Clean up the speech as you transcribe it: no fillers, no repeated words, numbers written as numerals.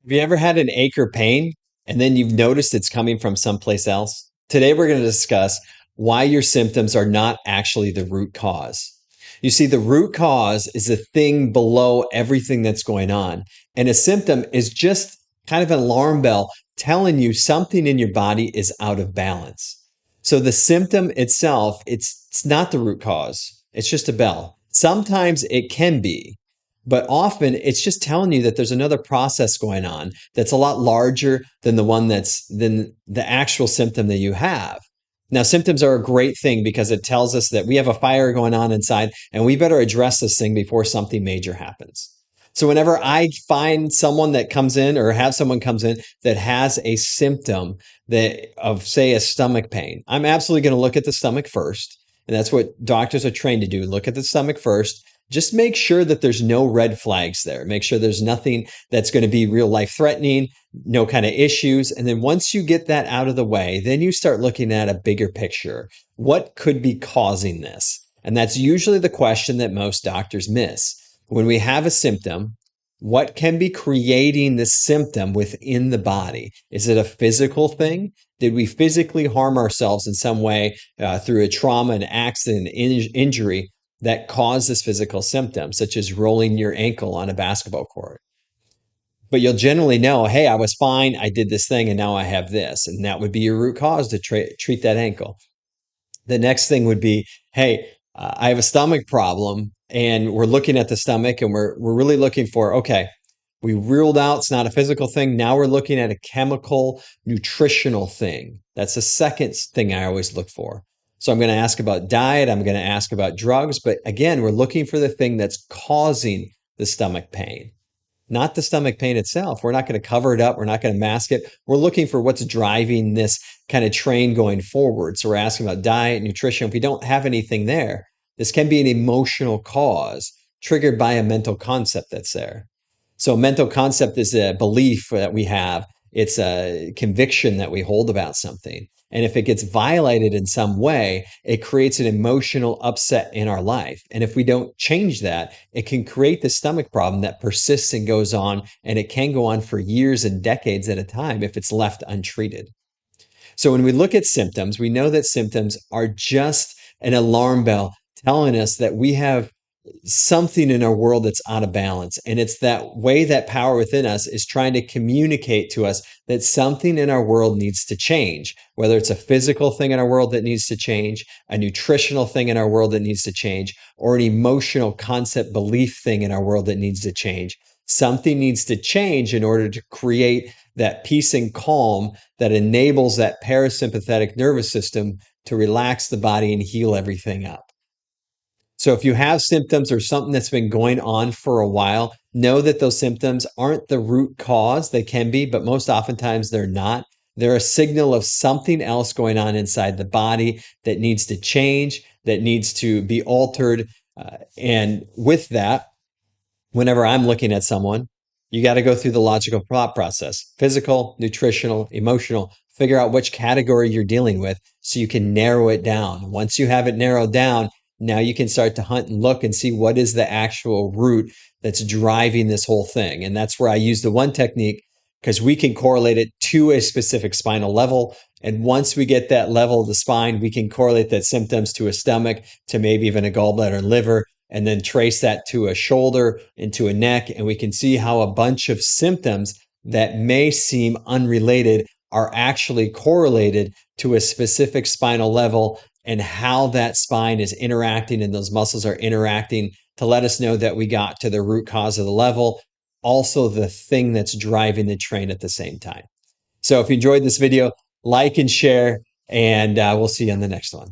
Have you ever had an ache or pain and then you've noticed it's coming from someplace else? Today, we're going to discuss why your symptoms are not actually the root cause. You see, the root cause is the thing below everything that's going on. And a symptom is just kind of an alarm bell telling you something in your body is out of balance. So the symptom itself, it's not the root cause. It's just a bell. Sometimes it can be, but often it's just telling you that there's another process going on that's a lot larger than than the actual symptom that you have. Now, symptoms are a great thing because it tells us that we have a fire going on inside and we better address this thing before something major happens. So whenever I find someone that comes in or have someone comes in that has a symptom that of say a stomach pain, I'm absolutely going to look at the stomach first. And that's what doctors are trained to do. Look at the stomach first. Just make sure that there's no red flags there. Make sure there's nothing that's going to be real life threatening, no kind of issues. And then once you get that out of the way, then you start looking at a bigger picture. What could be causing this? And that's usually the question that most doctors miss. When we have a symptom, what can be creating the symptom within the body? Is it a physical thing? Did we physically harm ourselves in some way through a trauma, an accident, injury that caused this physical symptom, such as rolling your ankle on a basketball court? But you'll generally know, hey, I was fine, I did this thing, and now I have this. And that would be your root cause to treat that ankle. The next thing would be, hey, I have a stomach problem, and we're looking at the stomach, and we're really looking for, okay, we ruled out it's not a physical thing. Now we're looking at a chemical, nutritional thing. That's the second thing I always look for. So I'm going to ask about diet. I'm going to ask about drugs. But again, we're looking for the thing that's causing the stomach pain, not the stomach pain itself. We're not going to cover it up. We're not going to mask it. We're looking for what's driving this kind of train going forward. So we're asking about diet, nutrition. If we don't have anything there, this can be an emotional cause triggered by a mental concept that's there. So, mental concept is a belief that we have, it's a conviction that we hold about something. And if it gets violated in some way, it creates an emotional upset in our life. And if we don't change that, it can create the stomach problem that persists and goes on. And it can go on for years and decades at a time if it's left untreated. So, when we look at symptoms, we know that symptoms are just an alarm bell telling us that we have something in our world that's out of balance. And it's that way that power within us is trying to communicate to us that something in our world needs to change, whether it's a physical thing in our world that needs to change, a nutritional thing in our world that needs to change, or an emotional concept belief thing in our world that needs to change. Something needs to change in order to create that peace and calm that enables that parasympathetic nervous system to relax the body and heal everything up. So if you have symptoms or something that's been going on for a while, know that those symptoms aren't the root cause. They can be, but most oftentimes they're not. They're a signal of something else going on inside the body that needs to change, that needs to be altered. And with that, whenever I'm looking at someone, you got to go through the logical thought process: physical, nutritional, emotional. Figure out which category you're dealing with so you can narrow it down. Once you have it narrowed down, now you can start to hunt and look and see what is the actual root that's driving this whole thing. And that's where I use the one technique, because we can correlate it to a specific spinal level. And once we get that level of the spine, we can correlate that symptoms to a stomach, to maybe even a gallbladder and liver, and then trace that to a shoulder and to a neck. And we can see how a bunch of symptoms that may seem unrelated are actually correlated to a specific spinal level, and how that spine is interacting and those muscles are interacting to let us know that we got to the root cause of the level, also the thing that's driving the train at the same time. So if you enjoyed this video, like and share, and we'll see you on the next one.